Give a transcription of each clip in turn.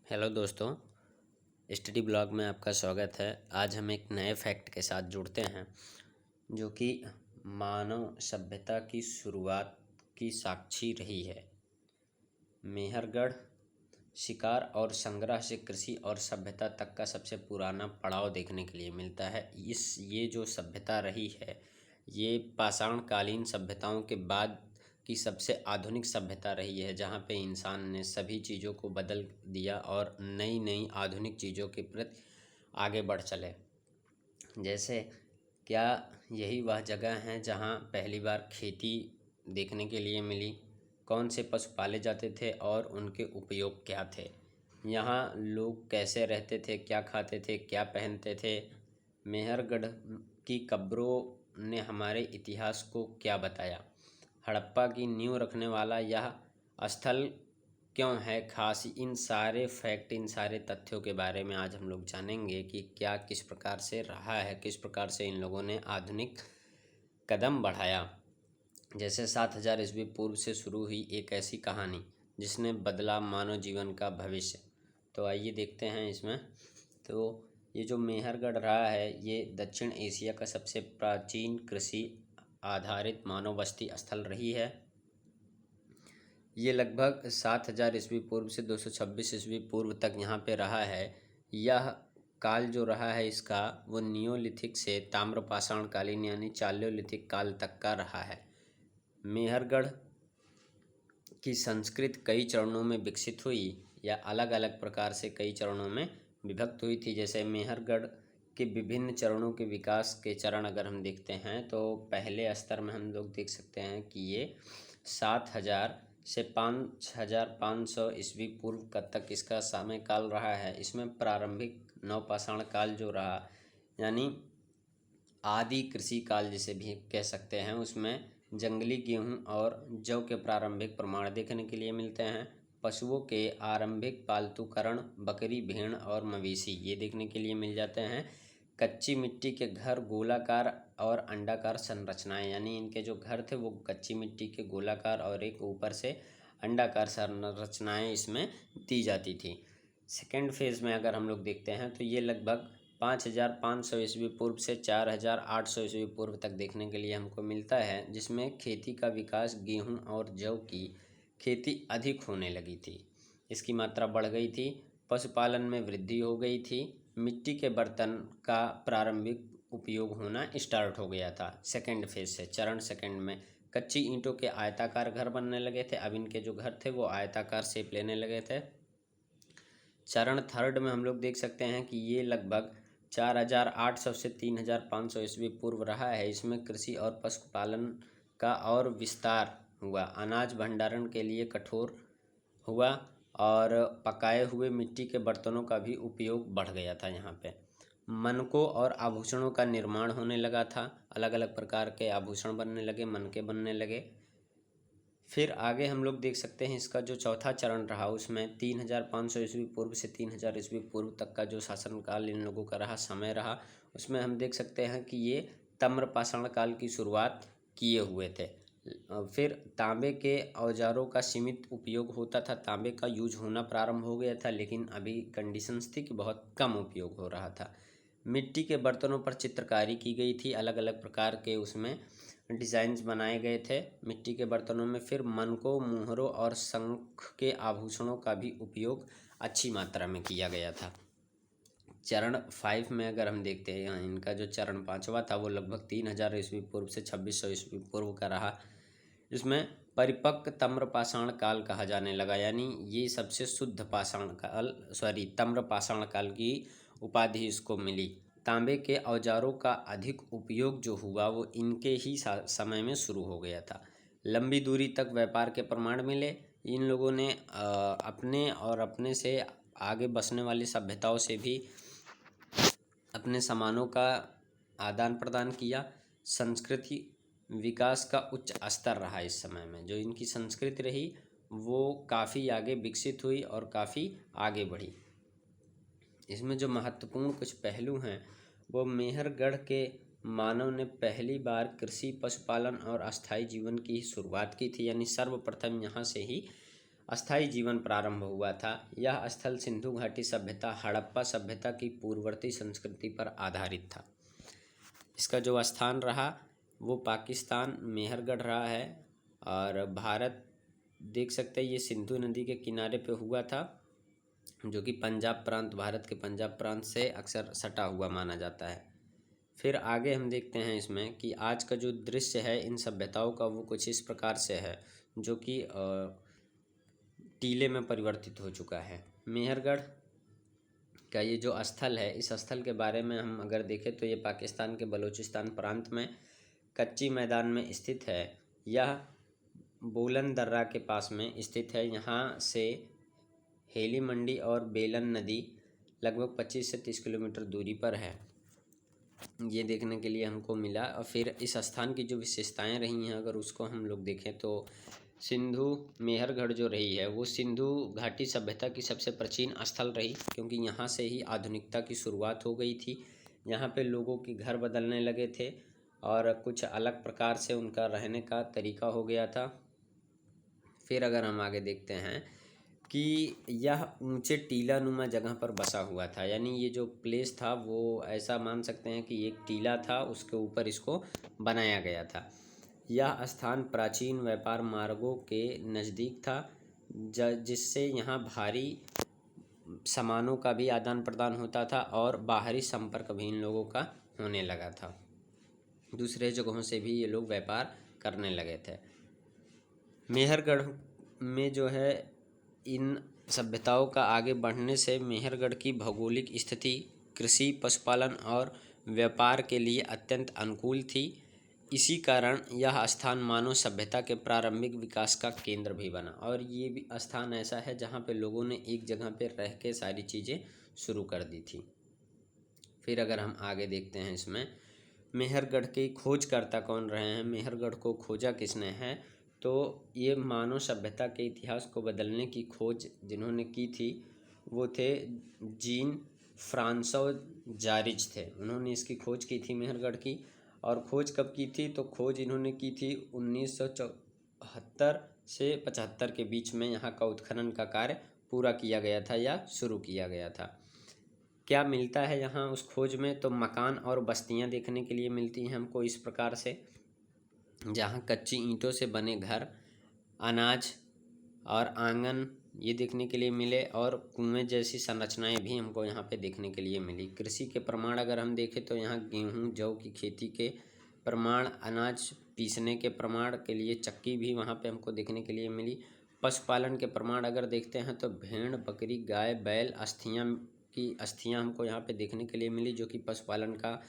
Hello दोस्तों, study blog में आपका स्वागत है। आज हम एक नए फैक्ट के साथ जुड़ते हैं जो कि मानव सभ्यता की शुरुआत की साक्षी रही है। मेहरगढ़ शिकार और संग्रह से कृषि और सभ्यता तक का सबसे पुराना पड़ाव देखने के लिए मिलता है। ये जो सभ्यता रही है, ये पाषाण कालीन सभ्यताओं के बाद की सबसे आधुनिक सभ्यता रही है, जहाँ पे इंसान ने सभी चीज़ों को बदल दिया और नई नई आधुनिक चीज़ों के प्रति आगे बढ़ चले। जैसे क्या यही वह जगह है जहाँ पहली बार खेती देखने के लिए मिली? कौन से पशु पाले जाते थे और उनके उपयोग क्या थे? यहाँ लोग कैसे रहते थे, क्या खाते थे, क्या पहनते थे? मेहरगढ़ की कब्रों ने हमारे इतिहास को क्या बताया? हड़प्पा की नींव रखने वाला यह स्थल क्यों है खास? इन सारे फैक्ट, इन सारे तथ्यों के बारे में आज हम लोग जानेंगे कि क्या किस प्रकार से रहा है, किस प्रकार से इन लोगों ने आधुनिक कदम बढ़ाया। जैसे 7000 ईस्वी पूर्व से शुरू हुई एक ऐसी कहानी जिसने बदला मानव जीवन का भविष्य। तो आइए देखते हैं इसमें। तो ये जो मेहरगढ़ रहा है, ये दक्षिण एशिया का सबसे प्राचीन कृषि आधारित मानव बस्ती स्थल रही है। ये लगभग 7000 ईस्वी पूर्व से 226 ईस्वी पूर्व तक यहाँ पे रहा है। यह काल जो रहा है इसका, वो नियोलिथिक से ताम्रपाषाण कालीन यानी चालियोलिथिक काल तक का रहा है। मेहरगढ़ की संस्कृति कई चरणों में विकसित हुई या अलग अलग प्रकार से कई चरणों में विभक्त हुई थी। जैसे मेहरगढ़ के विभिन्न चरणों के विकास के चरण अगर हम देखते हैं तो पहले स्तर में हम लोग देख सकते हैं कि ये 7000 से 5500 ईस्वी पूर्व तक इसका समय काल रहा है। इसमें प्रारंभिक नवपाषाण काल जो रहा, यानी आदि कृषि काल जिसे भी कह सकते हैं, उसमें जंगली गेहूं और जौ के प्रारंभिक प्रमाण देखने के लिए मिलते हैं। पशुओं के आरंभिक पालतूकरण, बकरी, भेड़ और मवेशी, ये देखने के लिए मिल जाते हैं। कच्ची मिट्टी के घर, गोलाकार और अंडाकार संरचनाएं, यानी इनके जो घर थे वो कच्ची मिट्टी के गोलाकार और एक ऊपर से अंडाकार संरचनाएं इसमें दी जाती थी। सेकेंड फेज में अगर हम लोग देखते हैं तो ये लगभग 5500 ईस्वी पूर्व से 4800 ईस्वी पूर्व तक देखने के लिए हमको मिलता है, जिसमें खेती का विकास, गेहूं और जौ की खेती अधिक होने लगी थी, इसकी मात्रा बढ़ गई थी। पशुपालन में वृद्धि हो गई थी। मिट्टी के बर्तन का प्रारंभिक उपयोग होना स्टार्ट हो गया था। सेकेंड फेज से चरण सेकेंड में कच्ची ईंटों के आयताकार घर बनने लगे थे। अब इनके जो घर थे वो आयताकार शेप लेने लगे थे। चरण थर्ड में हम लोग देख सकते हैं कि ये लगभग 4800 से 3500 ईस्वी पूर्व रहा है। इसमें कृषि और पशुपालन का और विस्तार हुआ। अनाज भंडारण के लिए कठोर हुआ और पकाए हुए मिट्टी के बर्तनों का भी उपयोग बढ़ गया था। यहाँ पे मनकों और आभूषणों का निर्माण होने लगा था। अलग अलग प्रकार के आभूषण बनने लगे, मनके बनने लगे। फिर आगे हम लोग देख सकते हैं इसका जो चौथा चरण रहा, उसमें 3500 ईस्वी पूर्व से 3000 ईस्वी पूर्व तक का जो शासनकाल इन लोगों का रहा, समय रहा, उसमें हम देख सकते हैं कि ये ताम्रपाषाण काल की शुरुआत किए हुए थे। फिर तांबे के औजारों का सीमित उपयोग होता था, तांबे का यूज होना प्रारंभ हो गया था, लेकिन अभी कंडीशंस थी कि बहुत कम उपयोग हो रहा था। मिट्टी के बर्तनों पर चित्रकारी की गई थी, अलग अलग प्रकार के उसमें डिज़ाइंस बनाए गए थे मिट्टी के बर्तनों में। फिर मनकों, मुहरों और शंख के आभूषणों का भी उपयोग अच्छी मात्रा में किया गया था। चरण 5 में अगर हम देखते हैं, इनका जो चरण पाँचवा था वो लगभग 3000 ईस्वी पूर्व से 2600 ईस्वी पूर्व का रहा। इसमें परिपक्व ताम्रपाषाण काल कहा जाने लगा, यानी ये सबसे शुद्ध ताम्रपाषाण काल की उपाधि इसको मिली। तांबे के औजारों का अधिक उपयोग जो हुआ वो इनके ही समय में शुरू हो गया था। लंबी दूरी तक व्यापार के प्रमाण मिले। इन लोगों ने अपने से आगे बसने वाली सभ्यताओं से भी अपने सामानों का आदान प्रदान किया। संस्कृति विकास का उच्च स्तर रहा इस समय में। जो इनकी संस्कृति रही वो काफ़ी आगे विकसित हुई और काफ़ी आगे बढ़ी। इसमें जो महत्वपूर्ण कुछ पहलू हैं वो मेहरगढ़ के मानव ने पहली बार कृषि, पशुपालन और अस्थायी जीवन की शुरुआत की थी, यानी सर्वप्रथम यहाँ से ही अस्थायी जीवन प्रारंभ हुआ था। यह स्थल सिंधु घाटी सभ्यता हड़प्पा सभ्यता की पूर्ववर्ती संस्कृति पर आधारित था। इसका जो स्थान रहा वो पाकिस्तान मेहरगढ़ रहा है, और भारत देख सकते हैं ये सिंधु नदी के किनारे पे हुआ था, जो कि पंजाब प्रांत, भारत के पंजाब प्रांत से अक्सर सटा हुआ माना जाता है। फिर आगे हम देखते हैं इसमें कि आज का जो दृश्य है इन सभ्यताओं का वो कुछ इस प्रकार से है, जो कि टीले में परिवर्तित हो चुका है। मेहरगढ़ का ये जो स्थल है, इस स्थल के बारे में हम अगर देखें तो ये पाकिस्तान के बलूचिस्तान प्रांत में कच्ची मैदान में स्थित है। यह बोलन दर्रा के पास में स्थित है। यहाँ से हेली मंडी और बेलन नदी लगभग 25 से 30 किलोमीटर दूरी पर है। ये देखने के लिए हमको मिला। और फिर इस स्थान की जो विशेषताएं रही हैं अगर उसको हम लोग देखें तो सिंधु मेहरगढ़ जो रही है वो सिंधु घाटी सभ्यता की सबसे प्राचीन स्थल रही, क्योंकि यहाँ से ही आधुनिकता की शुरुआत हो गई थी। यहाँ पे लोगों के घर बदलने लगे थे और कुछ अलग प्रकार से उनका रहने का तरीका हो गया था। फिर अगर हम आगे देखते हैं कि यह ऊंचे टीला नुमा जगह पर बसा हुआ था, यानी ये जो प्लेस था वो ऐसा मान सकते हैं कि एक टीला था, उसके ऊपर इसको बनाया गया था। यह स्थान प्राचीन व्यापार मार्गों के नज़दीक था, जिससे यहाँ भारी सामानों का भी आदान प्रदान होता था और बाहरी संपर्क भी इन लोगों का होने लगा था। दूसरे जगहों से भी ये लोग व्यापार करने लगे थे। मेहरगढ़ में जो है इन सभ्यताओं का आगे बढ़ने से मेहरगढ़ की भौगोलिक स्थिति कृषि, पशुपालन और व्यापार के लिए अत्यंत अनुकूल थी। इसी कारण यह स्थान मानव सभ्यता के प्रारंभिक विकास का केंद्र भी बना, और ये भी स्थान ऐसा है जहाँ पे लोगों ने एक जगह पे रह के सारी चीज़ें शुरू कर दी थी। फिर अगर हम आगे देखते हैं इसमें मेहरगढ़ के खोजकर्ता कौन रहे हैं, मेहरगढ़ को खोजा किसने है, तो ये मानव सभ्यता के इतिहास को बदलने की खोज जिन्होंने की थी वो थे जीन फ्रांसो जारिज थे। उन्होंने इसकी खोज की थी मेहरगढ़ की। और खोज कब की थी, तो खोज इन्होंने की थी 1974 से 75 के बीच में। यहाँ का उत्खनन का कार्य पूरा किया गया था या शुरू किया गया था। क्या मिलता है यहाँ उस खोज में, तो मकान और बस्तियाँ देखने के लिए मिलती हैं हमको इस प्रकार से, जहाँ कच्ची ईंटों से बने घर, अनाज और आंगन ये देखने के लिए मिले, और कुएं जैसी संरचनाएं भी हमको यहाँ पे देखने के लिए मिली। कृषि के प्रमाण अगर हम देखें तो यहाँ गेहूँ जौ की खेती के प्रमाण, अनाज पीसने के प्रमाण के लिए चक्की भी वहाँ पे हमको देखने के लिए मिली। पशुपालन के प्रमाण अगर देखते हैं तो भेड़, बकरी, गाय, बैल अस्थियाँ हमको यहाँ पे देखने के लिए मिली, जो कि पशुपालन का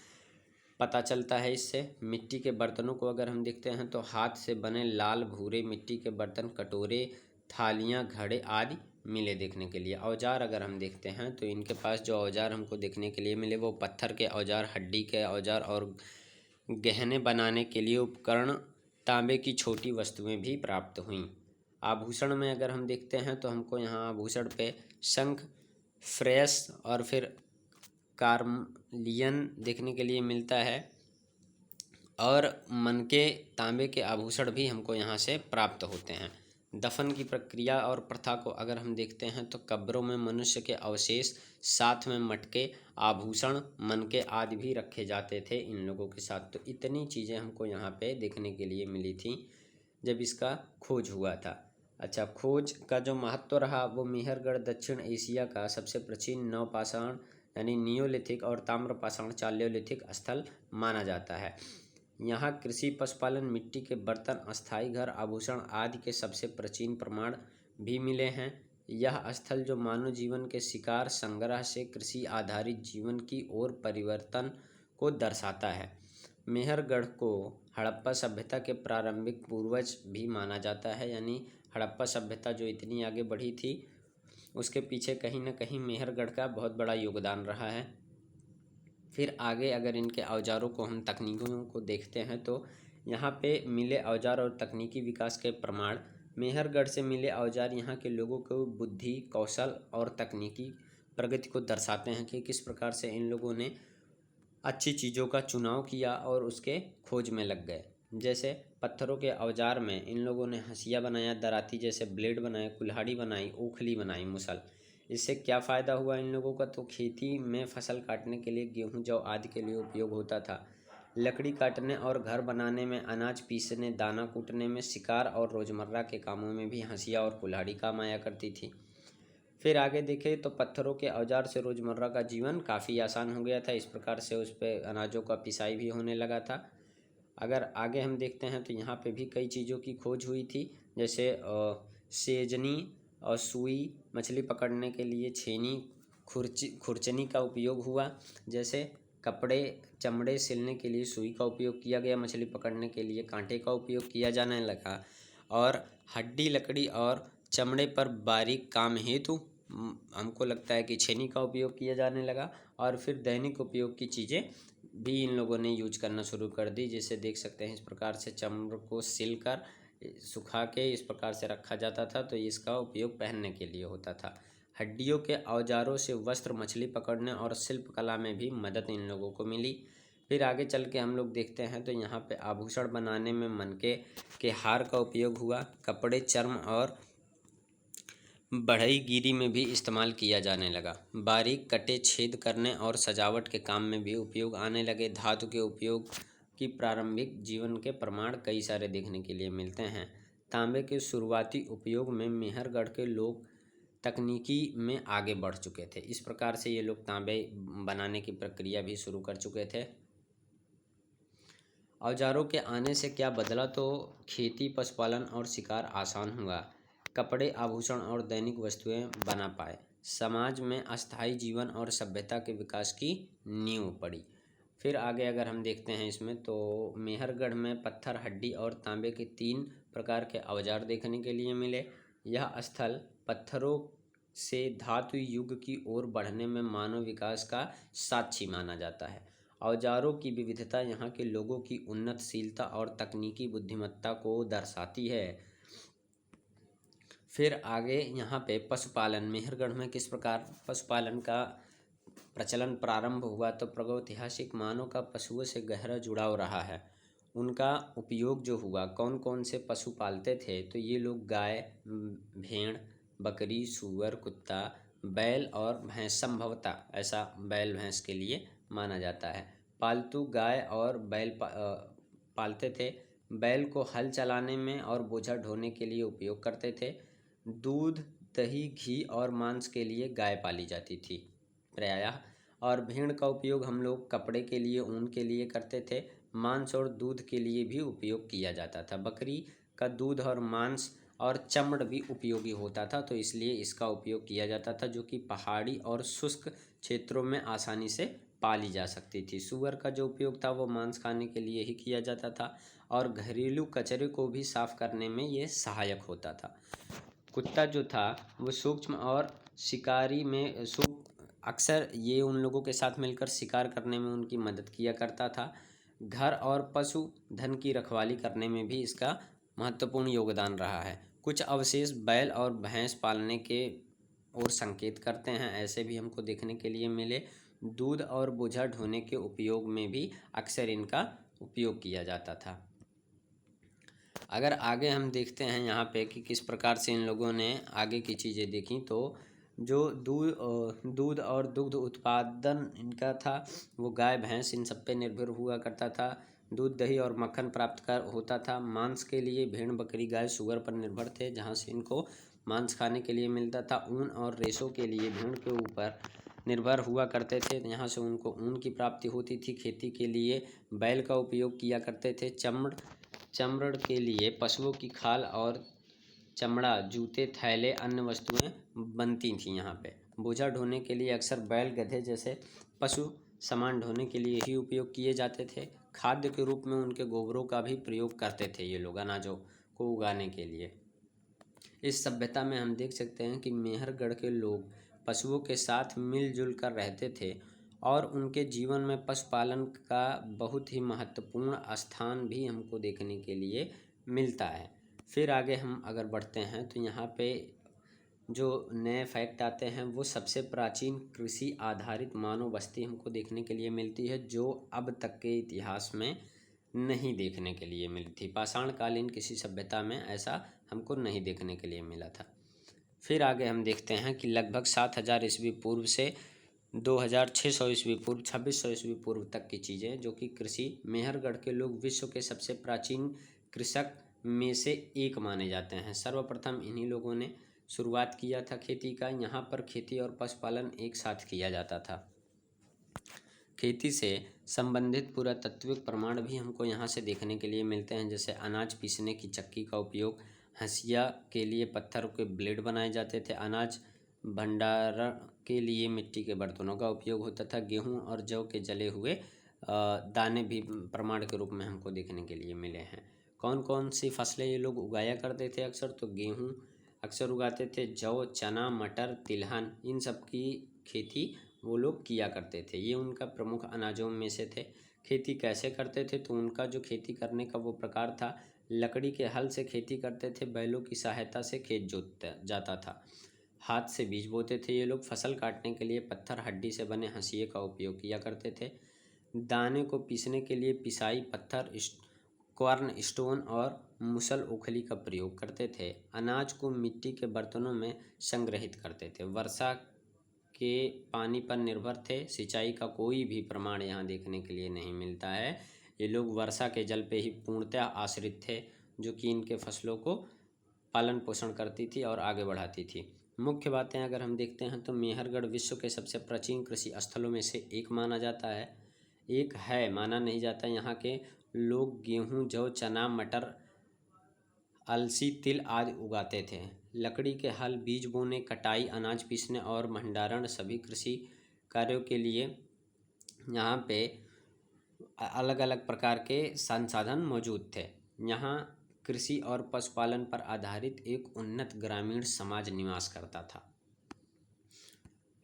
पता चलता है इससे। मिट्टी के बर्तनों को अगर हम देखते हैं तो हाथ से बने लाल भूरे मिट्टी के बर्तन, कटोरे, थालियाँ, घड़े आदि मिले देखने के लिए। औजार अगर हम देखते हैं तो इनके पास जो औजार हमको देखने के लिए मिले वो पत्थर के औजार, हड्डी के औजार और गहने बनाने के लिए उपकरण, तांबे की छोटी वस्तुएं भी प्राप्त हुईं। आभूषण में अगर हम देखते हैं तो हमको यहाँ आभूषण पे शंख, फ्रेस और फिर कार्लियन देखने के लिए मिलता है, और मनके तांबे के आभूषण भी हमको यहाँ से प्राप्त होते हैं। दफन की प्रक्रिया और प्रथा को अगर हम देखते हैं तो कब्रों में मनुष्य के अवशेष, साथ में मटके, आभूषण, मनके आदि भी रखे जाते थे इन लोगों के साथ। तो इतनी चीज़ें हमको यहाँ पे देखने के लिए मिली थी जब इसका खोज हुआ था। अच्छा, खोज का जो महत्व रहा वो मेहरगढ़ दक्षिण एशिया का सबसे प्राचीन नवपाषाण यानी नियोलिथिक और ताम्रपाषाण चालियोलिथिक स्थल माना जाता है। यहाँ कृषि, पशुपालन, मिट्टी के बर्तन, अस्थायी घर, आभूषण आदि के सबसे प्राचीन प्रमाण भी मिले हैं। यह स्थल जो मानव जीवन के शिकार संग्रह से कृषि आधारित जीवन की ओर परिवर्तन को दर्शाता है। मेहरगढ़ को हड़प्पा सभ्यता के प्रारंभिक पूर्वज भी माना जाता है, यानी हड़प्पा सभ्यता जो इतनी आगे बढ़ी थी उसके पीछे कहीं ना कहीं मेहरगढ़ का बहुत बड़ा योगदान रहा है। फिर आगे अगर इनके औजारों को हम तकनीकों को देखते हैं तो यहाँ पे मिले औजार और तकनीकी विकास के प्रमाण, मेहरगढ़ से मिले औजार यहाँ के लोगों को बुद्धि, कौशल और तकनीकी प्रगति को दर्शाते हैं कि किस प्रकार से इन लोगों ने अच्छी चीज़ों का चुनाव किया और उसके खोज में लग गए। जैसे पत्थरों के औजार में इन लोगों ने हंसिया बनाया, दराती जैसे ब्लेड बनाए, कुल्हाड़ी बनाई, ओखली बनाई, मुसल। इससे क्या फ़ायदा हुआ इन लोगों का? तो खेती में फसल काटने के लिए, गेहूँ जौ आदि के लिए उपयोग होता था। लकड़ी काटने और घर बनाने में, अनाज पीसने, दाना कूटने में, शिकार और रोज़मर्रा के कामों में भी हंसिया और कुल्हाड़ी काम आया करती थी। फिर आगे देखें तो पत्थरों के औजार से रोज़मर्रा का जीवन काफ़ी आसान हो गया था। इस प्रकार से उस पर अनाजों का पिसाई भी होने लगा था। अगर आगे हम देखते हैं तो यहाँ पे भी कई चीज़ों की खोज हुई थी, जैसे सेजनी और सुई, मछली पकड़ने के लिए छेनी, खुरचनी का उपयोग हुआ। जैसे कपड़े चमड़े सिलने के लिए सुई का उपयोग किया गया, मछली पकड़ने के लिए कांटे का उपयोग किया जाने लगा, और हड्डी लकड़ी और चमड़े पर बारीक काम हेतु हमको लगता है कि छेनी का उपयोग किया जाने लगा। और फिर दैनिक उपयोग की चीज़ें भी इन लोगों ने यूज करना शुरू कर दी। जैसे देख सकते हैं इस प्रकार से चमड़े को सिल कर सुखा के इस प्रकार से रखा जाता था, तो इसका उपयोग पहनने के लिए होता था। हड्डियों के औजारों से वस्त्र, मछली पकड़ने और शिल्पकला में भी मदद इन लोगों को मिली। फिर आगे चल के हम लोग देखते हैं तो यहाँ पे आभूषण बनाने में मनके के हार का उपयोग हुआ। कपड़े, चर्म और बढ़ई गिरी में भी इस्तेमाल किया जाने लगा। बारीक कटे छेद करने और सजावट के काम में भी उपयोग आने लगे। धातु के उपयोग की प्रारंभिक जीवन के प्रमाण कई सारे देखने के लिए मिलते हैं। तांबे के शुरुआती उपयोग में मेहरगढ़ के लोग तकनीकी में आगे बढ़ चुके थे। इस प्रकार से ये लोग तांबे बनाने की प्रक्रिया भी शुरू कर चुके थे। औजारों के आने से क्या बदला? तो खेती, पशुपालन और शिकार आसान हुआ। कपड़े, आभूषण और दैनिक वस्तुएं बना पाए। समाज में अस्थायी जीवन और सभ्यता के विकास की नींव पड़ी। फिर आगे अगर हम देखते हैं इसमें तो मेहरगढ़ में पत्थर, हड्डी और तांबे के 3 प्रकार के औजार देखने के लिए मिले। यह स्थल पत्थरों से धातु युग की ओर बढ़ने में मानव विकास का साक्षी माना जाता है। औजारों की विविधता यहाँ के लोगों की उन्नतशीलता और तकनीकी बुद्धिमत्ता को दर्शाती है। फिर आगे यहाँ पे पशुपालन, मेहरगढ़ में किस प्रकार पशुपालन का प्रचलन प्रारंभ हुआ? तो प्रागैतिहासिक मानव का पशुओं से गहरा जुड़ाव रहा है। उनका उपयोग जो हुआ, कौन कौन से पशु पालते थे? तो ये लोग गाय, भेड़, बकरी, सूअर, कुत्ता, बैल और भैंस, संभवतः ऐसा बैल भैंस के लिए माना जाता है। पालतू गाय और बैल पालते थे। बैल को हल चलाने में और बोझा ढोने के लिए उपयोग करते थे। दूध, दही, घी और मांस के लिए गाय पाली जाती थी प्रायः। और भेड़ का उपयोग हम लोग कपड़े के लिए, ऊन के लिए करते थे। मांस और दूध के लिए भी उपयोग किया जाता था। बकरी का दूध और मांस और चमड़ भी उपयोगी होता था, तो इसलिए इसका उपयोग किया जाता था, जो कि पहाड़ी और शुष्क क्षेत्रों में आसानी से पाली जा सकती थी। सूअर का जो उपयोग था वो मांस खाने के लिए ही किया जाता था और घरेलू कचरे को भी साफ करने में ये सहायक होता था। कुत्ता जो था वो सूक्ष्म और शिकारी में अक्सर ये उन लोगों के साथ मिलकर शिकार करने में उनकी मदद किया करता था। घर और पशु धन की रखवाली करने में भी इसका महत्वपूर्ण योगदान रहा है। कुछ अवशेष बैल और भैंस पालने के ओर संकेत करते हैं, ऐसे भी हमको देखने के लिए मिले। दूध और बोझा ढोने के उपयोग में भी अक्सर इनका उपयोग किया जाता था। अगर आगे हम देखते हैं यहाँ पे कि किस प्रकार से इन लोगों ने आगे की चीज़ें देखी, तो जो दूध और दुग्ध उत्पादन इनका था वो गाय, भैंस इन सब पे निर्भर हुआ करता था। दूध, दही और मक्खन प्राप्त कर होता था। मांस के लिए भेड़, बकरी, गाय, सूअर पर निर्भर थे, जहाँ से इनको मांस खाने के लिए मिलता था। ऊन और रेशों के लिए भेड़ के ऊपर निर्भर हुआ करते थे, यहाँ से उनको ऊन की प्राप्ति होती थी। खेती के लिए बैल का उपयोग किया करते थे। चमड़ के लिए पशुओं की खाल और चमड़ा, जूते, थैले, अन्य वस्तुएं बनती थीं। यहाँ पे बोझा ढोने के लिए अक्सर बैल, गधे जैसे पशु सामान ढोने के लिए ही उपयोग किए जाते थे। खाद्य के रूप में उनके गोबरों का भी प्रयोग करते थे ये लोग अनाजों को उगाने के लिए। इस सभ्यता में हम देख सकते हैं कि मेहरगढ़ के लोग पशुओं के साथ मिलजुल कर रहते थे और उनके जीवन में पशुपालन का बहुत ही महत्वपूर्ण स्थान भी हमको देखने के लिए मिलता है। फिर आगे हम अगर बढ़ते हैं तो यहाँ पे जो नए फैक्ट आते हैं वो सबसे प्राचीन कृषि आधारित मानव बस्ती हमको देखने के लिए मिलती है, जो अब तक के इतिहास में नहीं देखने के लिए मिली थी। पाषाणकालीन किसी सभ्यता में ऐसा हमको नहीं देखने के लिए मिला था। फिर आगे हम देखते हैं कि लगभग 7000 ईस्वी पूर्व से 2600 ईस्वी पूर्व, 2600 ईस्वी पूर्व तक की चीज़ें जो कि कृषि, मेहरगढ़ के लोग विश्व के सबसे प्राचीन कृषक में से एक माने जाते हैं। सर्वप्रथम इन्हीं लोगों ने शुरुआत किया था खेती का। यहाँ पर खेती और पशुपालन एक साथ किया जाता था। खेती से संबंधित पुरातात्विक प्रमाण भी हमको यहाँ से देखने के लिए मिलते हैं, जैसे अनाज पीसने की चक्की का उपयोग, हंसिया के लिए पत्थर के ब्लेड बनाए जाते थे, अनाज भंडारण के लिए मिट्टी के बर्तनों का उपयोग होता था, गेहूं और जौ के जले हुए दाने भी प्रमाण के रूप में हमको देखने के लिए मिले हैं। कौन कौन सी फसलें ये लोग उगाया करते थे अक्सर, तो गेहूं अक्सर उगाते थे, जौ, चना, मटर, तिलहन, इन सब की खेती वो लोग किया करते थे। ये उनका प्रमुख अनाजों में से थे। खेती कैसे करते थे, तो उनका जो खेती करने का वो प्रकार था, लकड़ी के हल से खेती करते थे, बैलों की सहायता से खेत जोता जाता था, हाथ से बीज बोते थे ये लोग। फसल काटने के लिए पत्थर हड्डी से बने हंसिए का उपयोग किया करते थे। दाने को पीसने के लिए पिसाई पत्थर, क्वार्न स्टोन और मुसल ओखली का प्रयोग करते थे। अनाज को मिट्टी के बर्तनों में संग्रहित करते थे। वर्षा के पानी पर निर्भर थे। सिंचाई का कोई भी प्रमाण यहाँ देखने के लिए नहीं मिलता है। ये लोग वर्षा के जल पे ही पूर्णतः आश्रित थे, जो कि इनके फसलों को पालन पोषण करती थी और आगे बढ़ाती थी। मुख्य बातें अगर हम देखते हैं तो मेहरगढ़ विश्व के सबसे प्राचीन कृषि स्थलों में से एक माना जाता है। एक है, माना नहीं जाता। यहाँ के लोग गेहूँ, जौ, चना, मटर, अलसी, तिल आदि उगाते थे। लकड़ी के हल, बीज बोने, कटाई, अनाज पीसने और भंडारण सभी कृषि कार्यों के लिए यहाँ पे अलग अलग प्रकार के संसाधन मौजूद थे। यहाँ कृषि और पशुपालन पर आधारित एक उन्नत ग्रामीण समाज निवास करता था।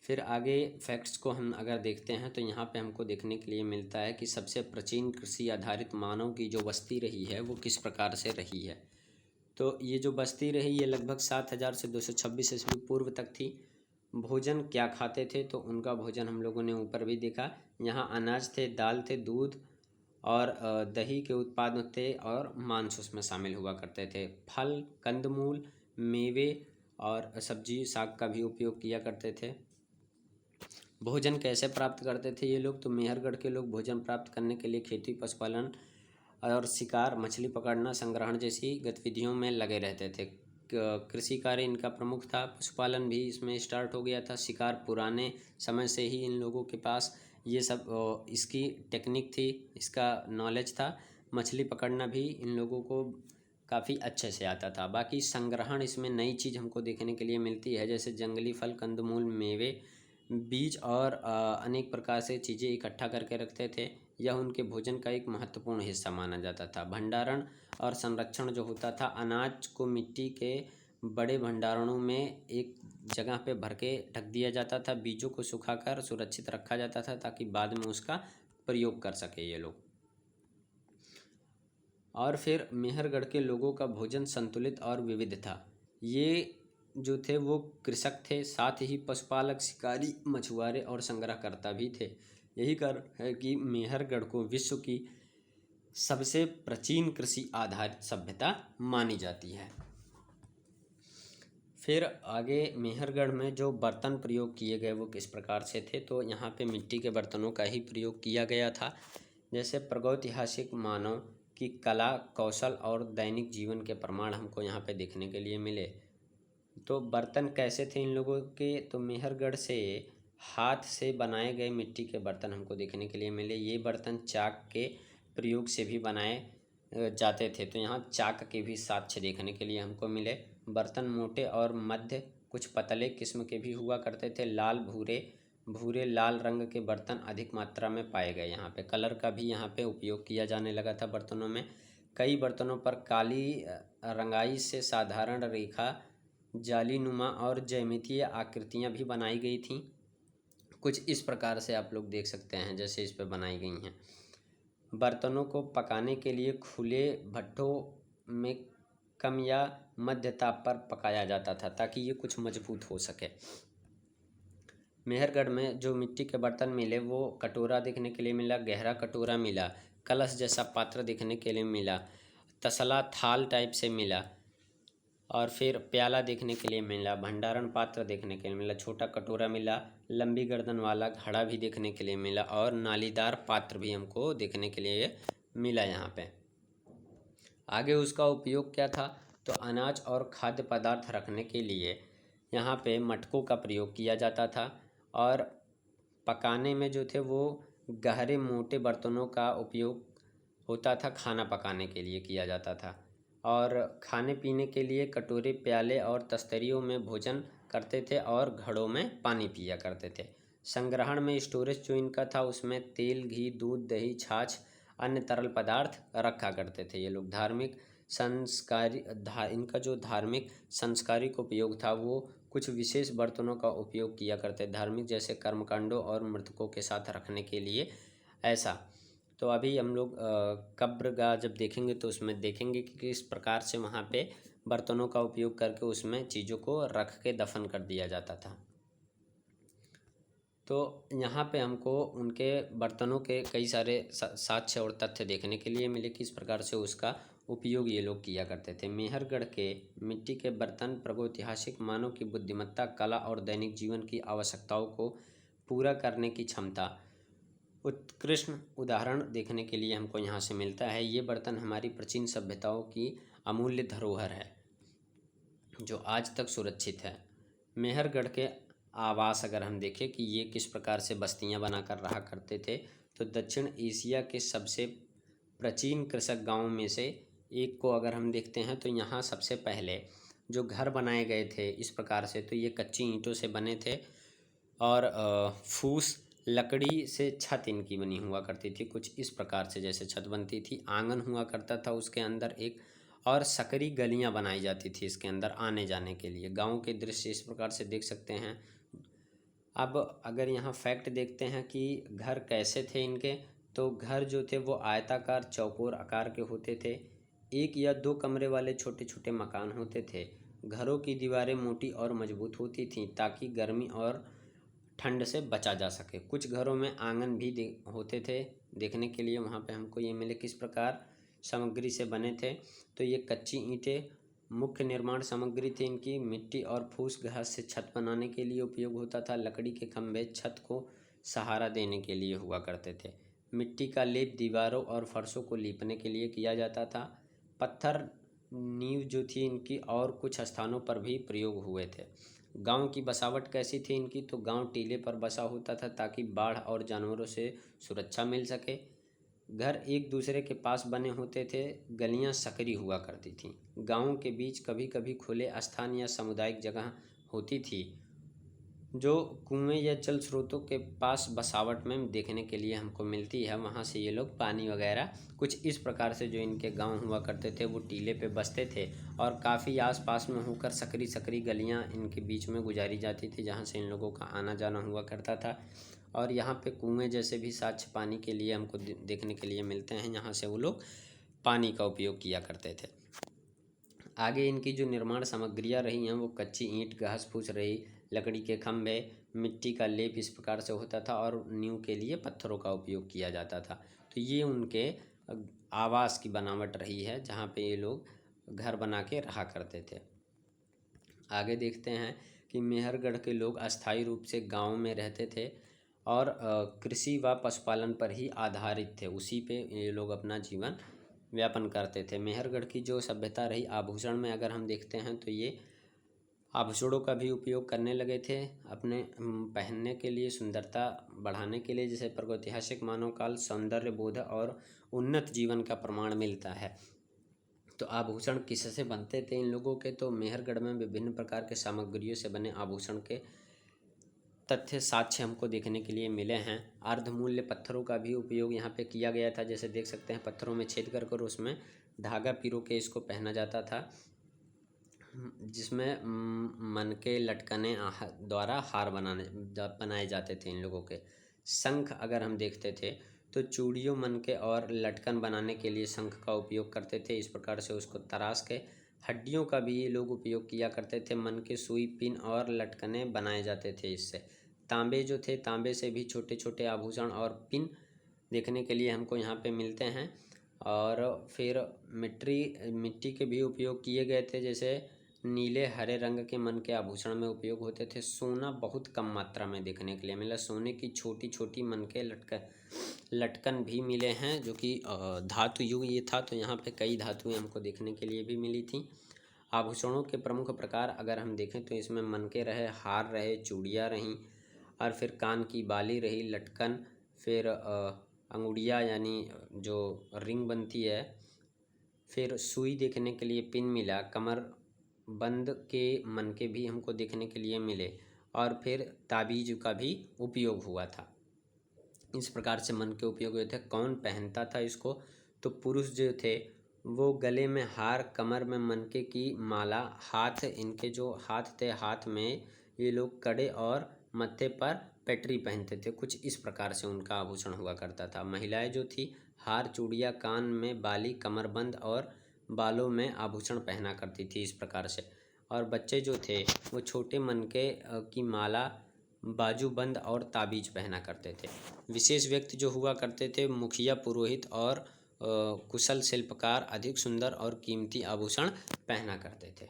फिर आगे फैक्ट्स को हम अगर देखते हैं तो यहाँ पे हमको देखने के लिए मिलता है कि सबसे प्राचीन कृषि आधारित मानव की जो बस्ती रही है वो किस प्रकार से रही है। तो ये जो बस्ती रही ये लगभग 7000 से 226 ईस्वी पूर्व तक थी। भोजन क्या खाते थे, तो उनका भोजन हम लोगों ने ऊपर भी देखा। यहाँ अनाज थे, दाल थे, दूध और दही के उत्पाद थे और मांस उसमें शामिल हुआ करते थे। फल, कंदमूल, मेवे और सब्जी साग का भी उपयोग किया करते थे। भोजन कैसे प्राप्त करते थे ये लोग, तो मेहरगढ़ के लोग भोजन प्राप्त करने के लिए खेती, पशुपालन और शिकार, मछली पकड़ना, संग्रहण जैसी गतिविधियों में लगे रहते थे। कृषि कार्य इनका प्रमुख था। पशुपालन भी इसमें स्टार्ट हो गया था। शिकार पुराने समय से ही इन लोगों के पास ये सब इसकी टेक्निक थी, इसका नॉलेज था। मछली पकड़ना भी इन लोगों को काफ़ी अच्छे से आता था। बाकी संग्रहण इसमें नई चीज़ हमको देखने के लिए मिलती है, जैसे जंगली फल, कंदमूल, मेवे, बीज और अनेक प्रकार से चीज़ें इकट्ठा करके रखते थे। यह उनके भोजन का एक महत्वपूर्ण हिस्सा माना जाता था। भंडारण और संरक्षण जो होता था, अनाज को मिट्टी के बड़े भंडारणों में एक जगह पे भर के ढक दिया जाता था। बीजों को सुखाकर सुरक्षित रखा जाता था ताकि बाद में उसका प्रयोग कर सके ये लोग। और फिर मेहरगढ़ के लोगों का भोजन संतुलित और विविध था। ये जो थे वो कृषक थे, साथ ही पशुपालक, शिकारी, मछुआरे और संग्रहकर्ता भी थे। यही कारण है कि मेहरगढ़ को विश्व की सबसे प्राचीन कृषि आधारित सभ्यता मानी जाती है। फिर आगे मेहरगढ़ में जो बर्तन प्रयोग किए गए वो किस प्रकार से थे, तो यहाँ पे मिट्टी के बर्तनों का ही प्रयोग किया गया था। जैसे प्रागैतिहासिक मानव की कला, कौशल और दैनिक जीवन के प्रमाण हमको यहाँ पे देखने के लिए मिले। तो बर्तन कैसे थे इन लोगों के, तो मेहरगढ़ से हाथ से बनाए गए मिट्टी के बर्तन हमको देखने के लिए मिले। ये बर्तन चाक के प्रयोग से भी बनाए जाते थे, तो यहाँ चाक के भी साक्ष्य देखने के लिए हमको मिले। बर्तन मोटे और मध्य, कुछ पतले किस्म के भी हुआ करते थे। लाल, भूरे लाल रंग के बर्तन अधिक मात्रा में पाए गए। यहाँ पे कलर का भी यहाँ पे उपयोग किया जाने लगा था बर्तनों में। कई बर्तनों पर काली रंगाई से साधारण रेखा, जालीनुमा और ज्यामितीय आकृतियाँ भी बनाई गई थीं। कुछ इस प्रकार से आप लोग देख सकते हैं जैसे इस पे बनाई गई हैं। बर्तनों को पकाने के लिए खुले भट्ठों में कम या मध्य ताप पर पकाया जाता था ताकि ये कुछ मजबूत हो सके। मेहरगढ़ में जो मिट्टी के बर्तन मिले वो कटोरा देखने के लिए मिला, गहरा कटोरा मिला, कलश जैसा पात्र देखने के लिए मिला, तसला थाल टाइप से मिला, और फिर प्याला देखने के लिए मिला, भंडारण पात्र देखने के लिए मिला, छोटा कटोरा मिला, लंबी गर्दन वाला घड़ा भी देखने के लिए मिला, और नालीदार पात्र भी हमको देखने के लिए मिला यहाँ पे। आगे उसका उपयोग क्या था, तो अनाज और खाद्य पदार्थ रखने के लिए यहाँ पे मटकों का प्रयोग किया जाता था, और पकाने में जो थे वो गहरे मोटे बर्तनों का उपयोग होता था, खाना पकाने के लिए किया जाता था, और खाने पीने के लिए कटोरे प्याले और तस्तरियों में भोजन करते थे और घड़ों में पानी पिया करते थे। संग्रहण में स्टोरेज जो इनका था उसमें तेल, घी, दूध, दही, छाछ, अन्य तरल पदार्थ रखा करते थे ये लोग। धार्मिक इनका जो धार्मिक संस्कारिक उपयोग था वो कुछ विशेष बर्तनों का उपयोग किया करते, धार्मिक जैसे कर्मकांडों और मृतकों के साथ रखने के लिए ऐसा। तो अभी हम लोग कब्रगाह जब देखेंगे तो उसमें देखेंगे कि किस प्रकार से वहाँ पे बर्तनों का उपयोग करके उसमें चीज़ों को रख के दफन कर दिया जाता था। तो यहाँ पे हमको उनके बर्तनों के कई सारे साक्ष्य और तथ्य देखने के लिए मिले कि इस प्रकार से उसका उपयोग ये लोग किया करते थे। मेहरगढ़ के मिट्टी के बर्तन प्रागैतिहासिक मानव की बुद्धिमत्ता, कला और दैनिक जीवन की आवश्यकताओं को पूरा करने की क्षमता उत्कृष्ट उदाहरण देखने के लिए हमको यहाँ से मिलता है। ये बर्तन हमारी प्राचीन सभ्यताओं की अमूल्य धरोहर है जो आज तक सुरक्षित है। मेहरगढ़ के आवास अगर हम देखें कि ये किस प्रकार से बस्तियां बनाकर रहा करते थे, तो दक्षिण एशिया के सबसे प्राचीन कृषक गांव में से एक को अगर हम देखते हैं तो यहाँ सबसे पहले जो घर बनाए गए थे इस प्रकार से, तो ये कच्ची ईंटों से बने थे, और फूस लकड़ी से छत इनकी बनी हुआ करती थी कुछ इस प्रकार से जैसे छत बनती थी। आंगन हुआ करता था उसके अंदर एक, और सकरी गलियां बनाई जाती थी इसके अंदर आने जाने के लिए। गांव के दृश्य इस प्रकार से देख सकते हैं। अब अगर यहाँ फैक्ट देखते हैं कि घर कैसे थे इनके, तो घर जो थे वो आयताकार चौकोर आकार के होते थे। एक या दो कमरे वाले छोटे छोटे मकान होते थे। घरों की दीवारें मोटी और मजबूत होती थीं ताकि गर्मी और ठंड से बचा जा सके। कुछ घरों में आंगन भी होते थे देखने के लिए। वहाँ पे हमको ये मिले किस प्रकार सामग्री से बने थे, तो ये कच्ची ईंटें मुख्य निर्माण सामग्री थी इनकी। मिट्टी और फूस घास से छत बनाने के लिए उपयोग होता था। लकड़ी के खंभे छत को सहारा देने के लिए हुआ करते थे। मिट्टी का लेप दीवारों और फर्शों को लीपने के लिए किया जाता था। पत्थर नींव जो थी इनकी और कुछ स्थानों पर भी प्रयोग हुए थे। गांव की बसावट कैसी थी इनकी, तो गांव टीले पर बसा होता था ताकि बाढ़ और जानवरों से सुरक्षा मिल सके। घर एक दूसरे के पास बने होते थे। गलियां सकरी हुआ करती थीं। गाँव के बीच कभी कभी खुले स्थान या सामुदायिक जगह होती थी जो कुएं या जल स्रोतों के पास बसावट में देखने के लिए हमको मिलती है। वहाँ से ये लोग पानी वगैरह कुछ इस प्रकार से जो इनके गांव हुआ करते थे वो टीले पे बसते थे, और काफ़ी आसपास में होकर सकरी सकरी गलियाँ इनके बीच में गुजारी जाती थी जहाँ से इन लोगों का आना जाना हुआ करता था। और यहाँ पे कुएं जैसे भी साक्ष्य पानी के लिए हमको देखने के लिए मिलते हैं। यहाँ से वो लोग पानी का उपयोग किया करते थे। आगे इनकी जो निर्माण सामग्रियाँ रही हैं वो कच्ची ईंट, घास फूस रही, लकड़ी के खंभे, मिट्टी का लेप इस प्रकार से होता था, और नींव के लिए पत्थरों का उपयोग किया जाता था। तो ये उनके आवास की बनावट रही है जहाँ पे ये लोग घर बना के रहा करते थे। आगे देखते हैं कि मेहरगढ़ के लोग अस्थायी रूप से गाँव में रहते थे और कृषि व पशुपालन पर ही आधारित थे। उसी पे ये लोग अपना जीवन व्यापन करते थे। मेहरगढ़ की जो सभ्यता रही, आभूषण में अगर हम देखते हैं तो ये आभूषणों का भी उपयोग करने लगे थे अपने पहनने के लिए, सुंदरता बढ़ाने के लिए। जैसे प्रागैतिहासिक मानव काल सौंदर्य बोध और उन्नत जीवन का प्रमाण मिलता है। तो आभूषण किससे बनते थे इन लोगों के, तो मेहरगढ़ में विभिन्न प्रकार के सामग्रियों से बने आभूषण के तथ्य साक्ष्य हमको देखने के लिए मिले हैं। अर्धमूल्य पत्थरों का भी उपयोग यहाँ पे किया गया था। जैसे देख सकते हैं पत्थरों में छेद कर कर उसमें धागा पिरो के इसको पहना जाता था, जिसमें मनके लटकने द्वारा हार बनाए जाते थे इन लोगों के। शंख अगर हम देखते थे तो चूड़ियों, मनके और लटकन बनाने के लिए शंख का उपयोग करते थे। इस प्रकार से उसको तराश के हड्डियों का भी ये लोग उपयोग किया करते थे। मनके, सुई, पिन और लटकने बनाए जाते थे इससे। तांबे जो थे, तांबे से भी छोटे छोटे आभूषण और पिन देखने के लिए हमको यहाँ पे मिलते हैं। और फिर मिट्टी के भी उपयोग किए गए थे, जैसे नीले हरे रंग के मन के आभूषण में उपयोग होते थे। सोना बहुत कम मात्रा में देखने के लिए मिला। सोने की छोटी छोटी मन के लटकन भी मिले हैं, जो कि धातु युग ये था, तो यहाँ पे कई धातुएं हमको देखने के लिए भी मिली थी। आभूषणों के प्रमुख प्रकार अगर हम देखें तो इसमें मनके रहे, हार रहे, चूड़ियाँ रहीं, और फिर कान की बाली रही, लटकन, फिर अंगुड़िया यानी जो रिंग बनती है, फिर सुई देखने के लिए पिन मिला, कमर बंद के मनके भी हमको देखने के लिए मिले, और फिर ताबीज का भी उपयोग हुआ था। इस प्रकार से मन के उपयोग हुए थे। कौन पहनता था इसको? तो पुरुष जो थे वो गले में हार, कमर में मनके की माला, हाथ, इनके जो हाथ थे, हाथ में ये लोग कड़े और मत्थे पर पेटरी पहनते थे। कुछ इस प्रकार से उनका आभूषण हुआ करता था। महिलाएं जो थी हार, चूड़ियाँ, कान में बाली, कमरबंद और बालों में आभूषण पहना करती थी इस प्रकार से। और बच्चे जो थे वो छोटे मनके की माला, बाजूबंद और ताबीज पहना करते थे। विशेष व्यक्ति जो हुआ करते थे, मुखिया, पुरोहित और कुशल शिल्पकार अधिक सुंदर और कीमती आभूषण पहना करते थे।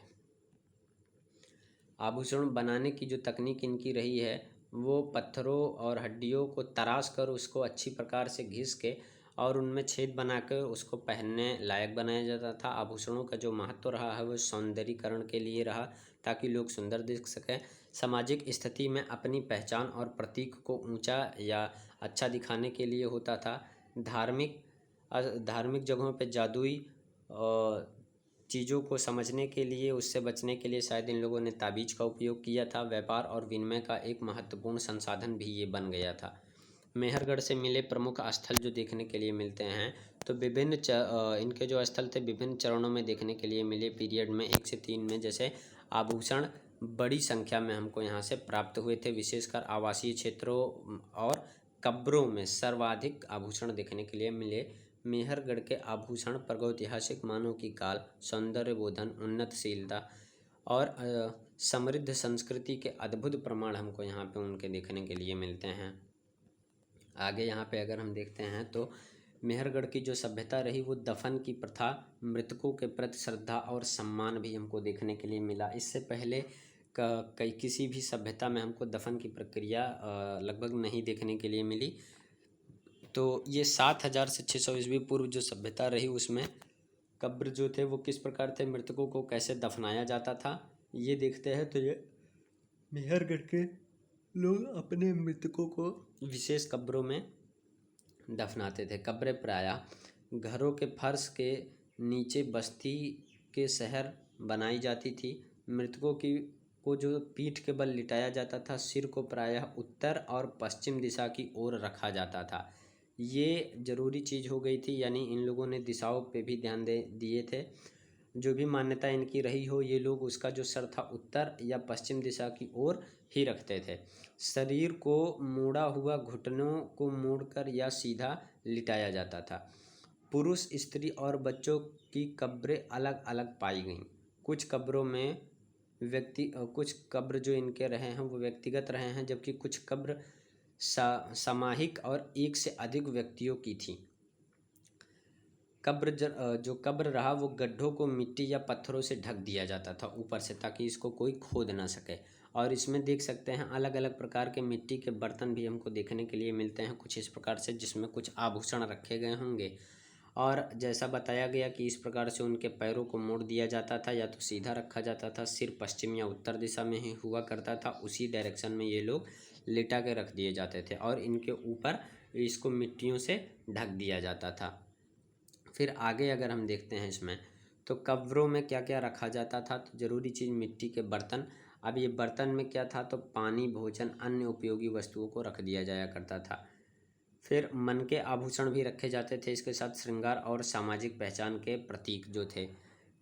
आभूषण बनाने की जो तकनीक इनकी रही है, वो पत्थरों और हड्डियों को तराश कर उसको अच्छी प्रकार से घिस के और उनमें छेद बनाकर उसको पहनने लायक बनाया जाता था। आभूषणों का जो महत्व रहा है वो सौंदर्यीकरण के लिए रहा, ताकि लोग सुंदर दिख सकें। सामाजिक स्थिति में अपनी पहचान और प्रतीक को ऊंचा या अच्छा दिखाने के लिए होता था। धार्मिक जगहों पे जादुई चीज़ों को समझने के लिए, उससे बचने के लिए शायद इन लोगों ने ताबीज का उपयोग किया था। व्यापार और विनिमय का एक महत्वपूर्ण संसाधन भी ये बन गया था। मेहरगढ़ से मिले प्रमुख स्थल जो देखने के लिए मिलते हैं, तो इनके जो स्थल थे विभिन्न चरणों में देखने के लिए मिले, पीरियड में 1 से 3 में। जैसे आभूषण बड़ी संख्या में हमको यहाँ से प्राप्त हुए थे, विशेषकर आवासीय क्षेत्रों और कब्रों में सर्वाधिक आभूषण देखने के लिए मिले। मेहरगढ़ के आभूषण प्रागैतिहासिक मानव की काल, सौंदर्य बोधन, उन्नतशीलता और समृद्ध संस्कृति के अद्भुत प्रमाण हमको यहाँ पे उनके देखने के लिए मिलते हैं। आगे यहाँ पे अगर हम देखते हैं तो मेहरगढ़ की जो सभ्यता रही वो दफन की प्रथा, मृतकों के प्रति श्रद्धा और सम्मान भी हमको देखने के लिए मिला। इससे पहले किसी भी सभ्यता में हमको दफन की प्रक्रिया लगभग नहीं देखने के लिए मिली। तो ये 7000 से 600 ईस्वी पूर्व जो सभ्यता रही उसमें कब्र जो थे वो किस प्रकार थे, मृतकों को कैसे दफनाया जाता था, ये देखते हैं। तो ये मेहरगढ़ के लोग अपने मृतकों को विशेष कब्रों में दफनाते थे। कब्रें प्रायः घरों के फर्श के नीचे बस्ती के शहर बनाई जाती थी। मृतकों को जो पीठ के बल लिटाया जाता था, सिर को प्रायः उत्तर और पश्चिम दिशा की ओर रखा जाता था। ये ज़रूरी चीज़ हो गई थी, यानी इन लोगों ने दिशाओं पे भी ध्यान दिए थे। जो भी मान्यता इनकी रही हो, ये लोग उसका जो सर था उत्तर या पश्चिम दिशा की ओर ही रखते थे। शरीर को मोड़ा हुआ, घुटनों को मोड़कर या सीधा लिटाया जाता था। पुरुष, स्त्री और बच्चों की कब्रें अलग अलग पाई गईं। कुछ कब्र जो इनके रहे हैं वो व्यक्तिगत रहे हैं, जबकि कुछ कब्र सामाहिक और एक से अधिक व्यक्तियों की थी। जो कब्र रहा वो गड्ढों को मिट्टी या पत्थरों से ढक दिया जाता था ऊपर से, ताकि इसको कोई खोद ना सके। और इसमें देख सकते हैं अलग अलग प्रकार के मिट्टी के बर्तन भी हमको देखने के लिए मिलते हैं, कुछ इस प्रकार से, जिसमें कुछ आभूषण रखे गए होंगे। और जैसा बताया गया कि इस प्रकार से उनके पैरों को मोड़ दिया जाता था, या तो सीधा रखा जाता था, सिर पश्चिम या उत्तर दिशा में ही हुआ करता था, उसी डायरेक्शन में ये लोग लिटा के रख दिए जाते थे, और इनके ऊपर इसको मिट्टियों से ढक दिया जाता था। फिर आगे अगर हम देखते हैं इसमें, तो कब्रों में क्या क्या रखा जाता था, तो ज़रूरी चीज़ मिट्टी के बर्तन। अब ये बर्तन में क्या था, तो पानी, भोजन, अन्य उपयोगी वस्तुओं को रख दिया जाया करता था। फिर मन के आभूषण भी रखे जाते थे, इसके साथ श्रृंगार और सामाजिक पहचान के प्रतीक जो थे।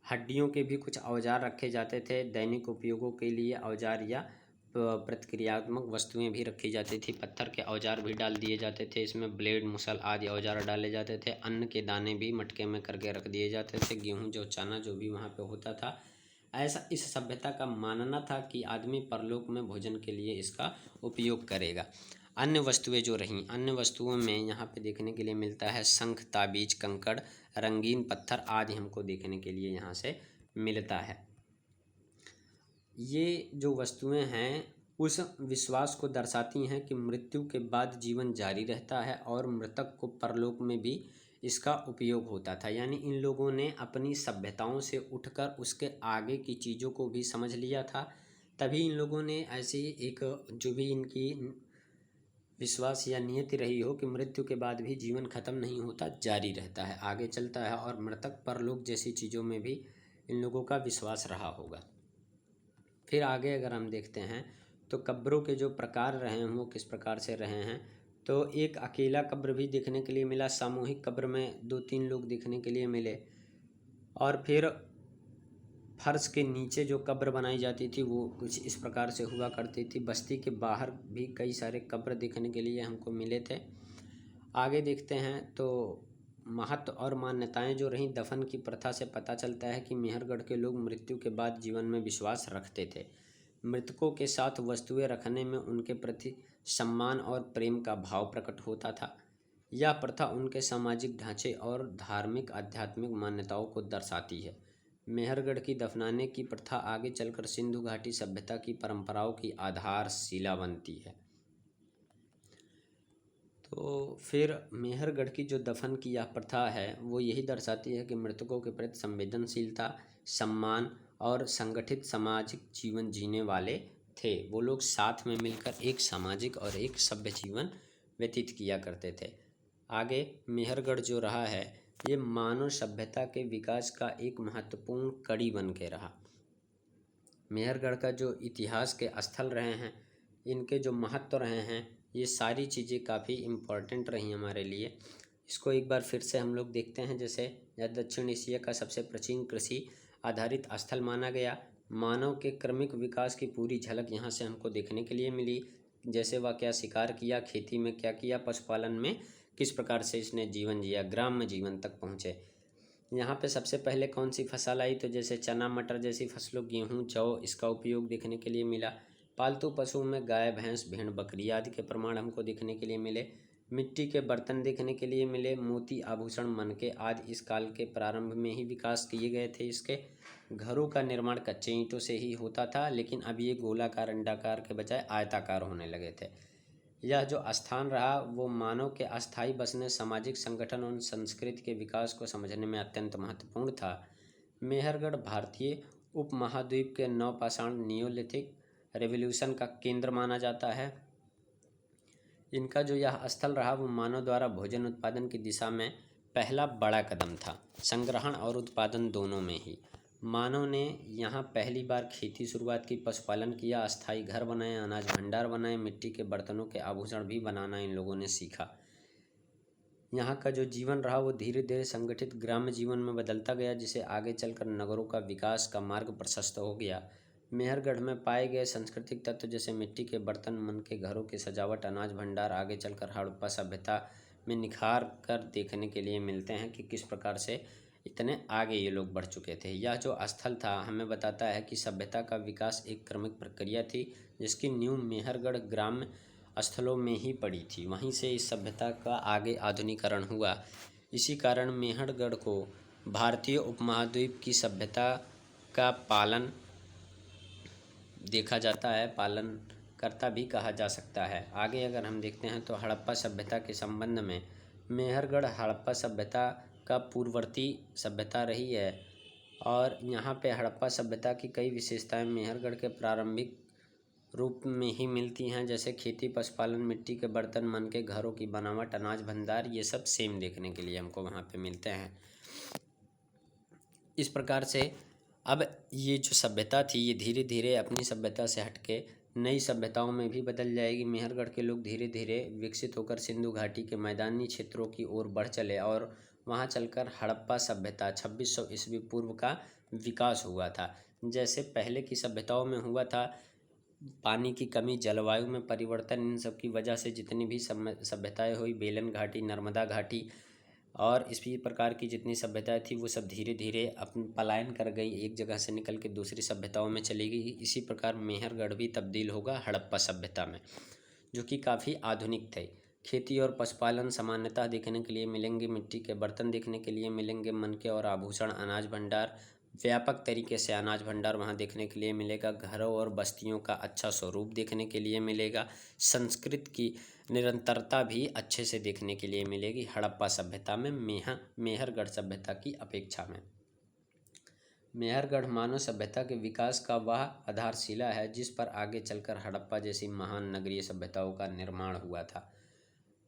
हड्डियों के भी कुछ औजार रखे जाते थे, दैनिक उपयोगों के लिए औजार या प्रतिक्रियात्मक वस्तुएं भी रखी जाती थी। पत्थर के औजार भी डाल दिए जाते थे, इसमें ब्लेड, मुसल आदि औजार डाले जाते थे। अन्न के दाने भी मटके में करके रख दिए जाते थे, गेहूँ, जो चना जो भी वहाँ पे होता था। ऐसा इस सभ्यता का मानना था कि आदमी परलोक में भोजन के लिए इसका उपयोग करेगा। अन्य वस्तुएं जो रहीं, अन्य वस्तुओं में यहाँ पे देखने के लिए मिलता है शंख, ताबीज, कंकड़, रंगीन पत्थर आदि हमको देखने के लिए यहाँ से मिलता है। ये जो वस्तुएं हैं उस विश्वास को दर्शाती हैं कि मृत्यु के बाद जीवन जारी रहता है और मृतक को परलोक में भी इसका उपयोग होता था। यानी इन लोगों ने अपनी सभ्यताओं से उठकर उसके आगे की चीज़ों को भी समझ लिया था, तभी इन लोगों ने ऐसी एक जो भी इनकी विश्वास या नियति रही हो कि मृत्यु के बाद भी जीवन खत्म नहीं होता, जारी रहता है, आगे चलता है और मृतक परलोक जैसी चीज़ों में भी इन लोगों का विश्वास रहा होगा। फिर आगे अगर हम देखते हैं तो कब्रों के जो प्रकार रहे हैं वो किस प्रकार से रहे हैं, तो एक अकेला कब्र भी देखने के लिए मिला, सामूहिक कब्र में 2-3 लोग देखने के लिए मिले, और फिर फर्श के नीचे जो कब्र बनाई जाती थी वो कुछ इस प्रकार से हुआ करती थी। बस्ती के बाहर भी कई सारे कब्र देखने के लिए हमको मिले थे। आगे देखते हैं तो महत्व और मान्यताएं जो रहीं दफन की प्रथा से पता चलता है कि मेहरगढ़ के लोग मृत्यु के बाद जीवन में विश्वास रखते थे। मृतकों के साथ वस्तुएं रखने में उनके प्रति सम्मान और प्रेम का भाव प्रकट होता था। यह प्रथा उनके सामाजिक ढांचे और धार्मिक आध्यात्मिक मान्यताओं को दर्शाती है। मेहरगढ़ की दफनाने की प्रथा आगे चलकर सिंधु घाटी सभ्यता की परंपराओं की आधारशिला बनती है। तो फिर मेहरगढ़ की जो दफन की यह प्रथा है वो यही दर्शाती है कि मृतकों के प्रति संवेदनशीलता, सम्मान और संगठित सामाजिक जीवन जीने वाले थे। वो लोग साथ में मिलकर एक सामाजिक और एक सभ्य जीवन व्यतीत किया करते थे। आगे मेहरगढ़ जो रहा है ये मानव सभ्यता के विकास का एक महत्वपूर्ण कड़ी बन के रहा। मेहरगढ़ का जो इतिहास के स्थल रहे हैं, इनके जो महत्व रहे हैं, ये सारी चीज़ें काफ़ी इम्पोर्टेंट रही हमारे लिए। इसको एक बार फिर से हम लोग देखते हैं। जैसे यह दक्षिण एशिया का सबसे प्राचीन कृषि आधारित स्थल माना गया। मानव के क्रमिक विकास की पूरी झलक यहाँ से हमको देखने के लिए मिली। जैसे वह क्या शिकार किया, खेती में क्या किया, पशुपालन में किस प्रकार से इसने जीवन जिया, ग्राम्य जीवन तक पहुँचे। यहाँ पे सबसे पहले कौन सी फसल आई, तो जैसे चना, मटर जैसी फसलों, गेहूँ, जौ, इसका उपयोग देखने के लिए मिला। पालतू पशुओं में गाय, भैंस, भेड़, बकरी आदि के प्रमाण हमको देखने के लिए मिले। मिट्टी के बर्तन देखने के लिए मिले। मोती, आभूषण, मनके आदि इस काल के प्रारंभ में ही विकास किए गए थे। इसके घरों का निर्माण कच्चे ईंटों से ही होता था, लेकिन अब ये गोलाकार, अंडाकार के बजाय आयताकार होने लगे थे। यह जो स्थान रहा वो मानव के अस्थायी बसने, सामाजिक संगठन और संस्कृति के विकास को समझने में अत्यंत महत्वपूर्ण था। मेहरगढ़ भारतीय उपमहाद्वीप के नवपाषाण नियोलिथिक रेवोल्यूशन का केंद्र माना जाता है। इनका जो यह स्थल रहा वो मानव द्वारा भोजन उत्पादन की दिशा में पहला बड़ा कदम था, संग्रहण और उत्पादन दोनों में ही। मानव ने यहाँ पहली बार खेती शुरुआत की, पशुपालन किया, अस्थायी घर बनाए, अनाज भंडार बनाए, मिट्टी के बर्तनों के आभूषण भी बनाना इन लोगों ने सीखा। यहाँ का जो जीवन रहा वो धीरे धीरे संगठित ग्राम्य जीवन में बदलता गया, जिसे आगे चलकर नगरों का विकास का मार्ग प्रशस्त हो गया। मेहरगढ़ में पाए गए सांस्कृतिक तत्व जैसे मिट्टी के बर्तन, मन के घरों की सजावट, अनाज भंडार आगे चलकर हड़प्पा सभ्यता में निखार कर देखने के लिए मिलते हैं कि किस प्रकार से इतने आगे ये लोग बढ़ चुके थे। यह जो स्थल था हमें बताता है कि सभ्यता का विकास एक क्रमिक प्रक्रिया थी, जिसकी नींव मेहरगढ़ ग्राम्य स्थलों में ही पड़ी थी। वहीं से इस सभ्यता का आगे आधुनिकीकरण हुआ। इसी कारण मेहरगढ़ को भारतीय उपमहाद्वीप की सभ्यता का पालन देखा जाता है, पालन करता भी कहा जा सकता है। आगे अगर हम देखते हैं तो हड़प्पा सभ्यता के संबंध में, मेहरगढ़ हड़प्पा सभ्यता का पूर्ववर्ती सभ्यता रही है और यहाँ पे हड़प्पा सभ्यता की कई विशेषताएं मेहरगढ़ के प्रारंभिक रूप में ही मिलती हैं। जैसे खेती, पशुपालन, मिट्टी के बर्तन, मन के घरों की बनावट, अनाज भंडार, ये सब सेम देखने के लिए हमको वहाँ पे मिलते हैं। इस प्रकार से अब ये जो सभ्यता थी ये धीरे धीरे अपनी सभ्यता से हटके नई सभ्यताओं में भी बदल जाएगी। मेहरगढ़ के लोग धीरे धीरे विकसित होकर सिंधु घाटी के मैदानी क्षेत्रों की ओर बढ़ चले और वहाँ चलकर हड़प्पा सभ्यता 2600 ईस्वी पूर्व का विकास हुआ था। जैसे पहले की सभ्यताओं में हुआ था, पानी की कमी, जलवायु में परिवर्तन, इन सब की वजह से जितनी भी सभ्यताएं हुई, बेलन घाटी, नर्मदा घाटी और इसी प्रकार की जितनी सभ्यताएं थी वो सब धीरे धीरे अपन पलायन कर गई, एक जगह से निकल के दूसरी सभ्यताओं में चली गई। इसी प्रकार मेहरगढ़ भी तब्दील होगा हड़प्पा सभ्यता में। जो कि काफ़ी आधुनिक थे। खेती और पशुपालन सामान्यतः देखने के लिए मिलेंगे, मिट्टी के बर्तन देखने के लिए मिलेंगे, मनके और आभूषण, अनाज भंडार, व्यापक तरीके से अनाज भंडार वहाँ देखने के लिए मिलेगा। घरों और बस्तियों का अच्छा स्वरूप देखने के लिए मिलेगा। संस्कृत की निरंतरता भी अच्छे से देखने के लिए मिलेगी हड़प्पा सभ्यता में मेहरगढ़ सभ्यता की अपेक्षा में। मेहरगढ़ मानव सभ्यता के विकास का वह आधारशिला है जिस पर आगे चलकर हड़प्पा जैसी महान नगरीय सभ्यताओं का निर्माण हुआ था।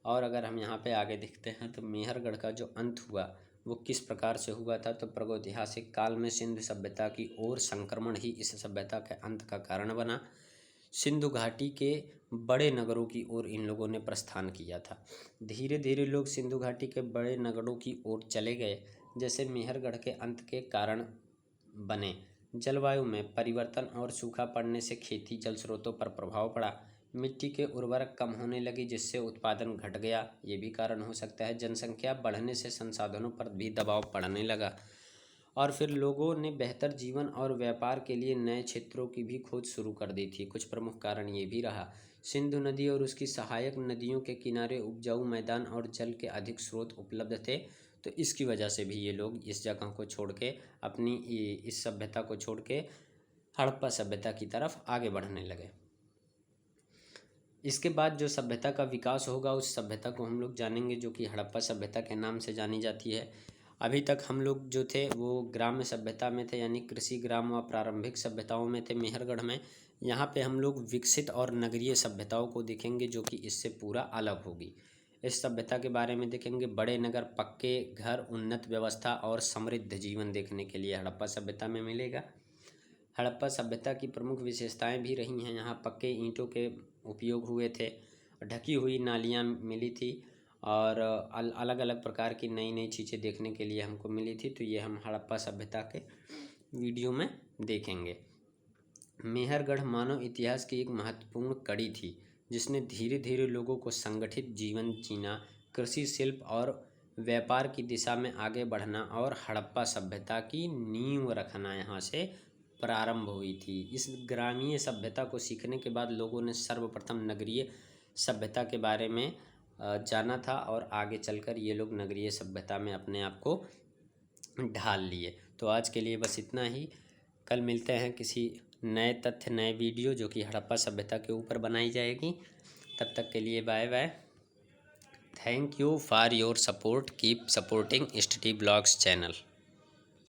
और अगर हम यहाँ पे आगे देखते हैं तो मेहरगढ़ का जो अंत हुआ वो किस प्रकार से हुआ था, तो प्रागैतिहासिक काल में सिंधु सभ्यता की ओर संक्रमण ही इस सभ्यता के अंत का कारण बना। सिंधु घाटी के बड़े नगरों की ओर इन लोगों ने प्रस्थान किया था। धीरे धीरे लोग सिंधु घाटी के बड़े नगरों की ओर चले गए, जैसे मेहरगढ़ के अंत के कारण बने। जलवायु में परिवर्तन और सूखा पड़ने से खेती जल स्रोतों पर प्रभाव पड़ा। मिट्टी के उर्वरक कम होने लगी जिससे उत्पादन घट गया, ये भी कारण हो सकता है। जनसंख्या बढ़ने से संसाधनों पर भी दबाव पड़ने लगा और फिर लोगों ने बेहतर जीवन और व्यापार के लिए नए क्षेत्रों की भी खोज शुरू कर दी थी। कुछ प्रमुख कारण ये भी रहा, सिंधु नदी और उसकी सहायक नदियों के किनारे उपजाऊ मैदान और जल के अधिक स्रोत उपलब्ध थे, तो इसकी वजह से भी ये लोग इस जगह को छोड़ के अपनी इस सभ्यता को छोड़ के हड़प्पा सभ्यता की तरफ आगे बढ़ने लगे। इसके बाद जो सभ्यता का विकास होगा उस सभ्यता को हम लोग जानेंगे, जो कि हड़प्पा सभ्यता के नाम से जानी जाती है। अभी तक हम लोग जो थे वो ग्राम्य सभ्यता में थे, यानी कृषि ग्राम व प्रारंभिक सभ्यताओं में थे मेहरगढ़ में। यहाँ पे हम लोग विकसित और नगरीय सभ्यताओं को देखेंगे जो कि इससे पूरा अलग होगी। इस सभ्यता के बारे में देखेंगे, बड़े नगर, पक्के घर, उन्नत व्यवस्था और समृद्ध जीवन देखने के लिए हड़प्पा सभ्यता में मिलेगा। हड़प्पा सभ्यता की प्रमुख विशेषताएं भी रही हैं। यहाँ पक्के ईंटों के उपयोग हुए थे, ढकी हुई नालियाँ मिली थी और अलग अलग प्रकार की नई नई चीज़ें देखने के लिए हमको मिली थी। तो ये हम हड़प्पा सभ्यता के वीडियो में देखेंगे। मेहरगढ़ मानव इतिहास की एक महत्वपूर्ण कड़ी थी जिसने धीरे धीरे लोगों को संगठित जीवन जीना, कृषि, शिल्प और व्यापार की दिशा में आगे बढ़ना और हड़प्पा सभ्यता की नींव रखना यहाँ से प्रारंभ हुई थी। इस ग्रामीण सभ्यता को सीखने के बाद लोगों ने सर्वप्रथम नगरीय सभ्यता के बारे में जाना था और आगे चलकर ये लोग नगरीय सभ्यता में अपने आप को ढाल लिए। तो आज के लिए बस इतना ही। कल मिलते हैं किसी नए तथ्य, नए वीडियो जो कि हड़प्पा सभ्यता के ऊपर बनाई जाएगी। तब तक के लिए bye bye. Thank you for your support. Keep supporting STT blogs channel.